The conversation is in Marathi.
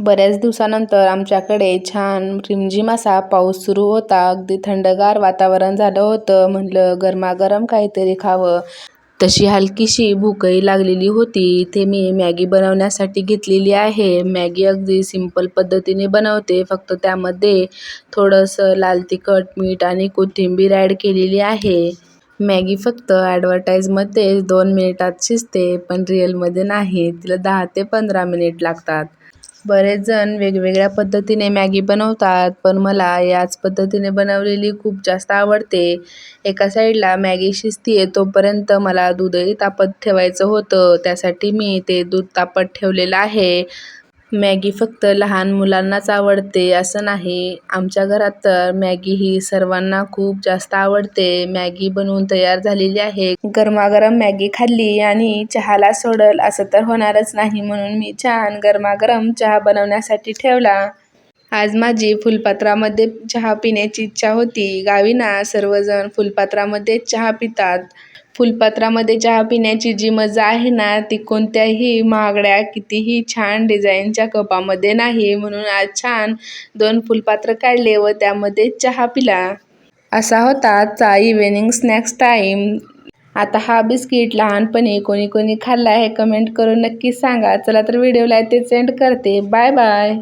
बऱ्याच दिवसानंतर आमच्याकडे छान रिमझिम असा पाऊस सुरू होता. अगदी थंडगार वातावरण झालं होतं. म्हटलं गरमागरम काहीतरी खावं. तशी हलकीशी भूकही लागलेली होती. इथे मी मॅगी बनवण्यासाठी घेतलेली आहे. मॅगी अगदी सिंपल पद्धतीने बनवते. फक्त त्यामध्ये थोडंसं लाल तिखट, मीठ आणि कोथिंबीर ॲड केलेली आहे. मॅगी फक्त ॲडव्हर्टाईजमध्ये 2 मिनिटात शिजते, पण रिअलमध्ये नाही. तिला 10 ते 15 मिनिट लागतात. बरेच जण वेगवेगळ्या पद्धतीने मॅगी बनवतात, पण मला याच पद्धतीने बनवलेली खूप जास्त आवडते. एका साईडला मॅगी शिजतीये तोपर्यंत मला दूधही तापत ठेवायचं होतं. त्यासाठी मी ते दूध तापत ठेवलेलं आहे. मॅगी फक्त लहान मुलांनाच आवडते असं नाही. आमच्या घरात तर मॅगी ही सर्वांना खूप जास्त आवडते. मॅगी बनवून तयार झालेली आहे. गरमागरम मॅगी खाल्ली आणि चहाला सोडल असं तर होणारच नाही, म्हणून मी छान गरमागरम चहा बनवण्यासाठी ठेवला. आज माझी फुलपात्रामध्ये चहा पिण्याची इच्छा होती. गावी ना सर्वजण फुलपात्रामध्ये चहा पितात. फुलपात्रामध्ये चहा पिण्याची जी मजा आहे ना, ती कोणत्याही महागड्या कितीही छान डिझाईनच्या कपामध्ये नाही. म्हणून आज छान 2 फुलपात्र काढले व त्यामध्ये चहा पिला. असा होता आजचा इव्हिनिंग स्नॅक्स टाईम. आता हा बिस्किट लहानपणी कोणी कोणी खाल्ला आहे कमेंट करून नक्की सांगा. चला तर व्हिडिओला इथेच एंड करते. Bye bye.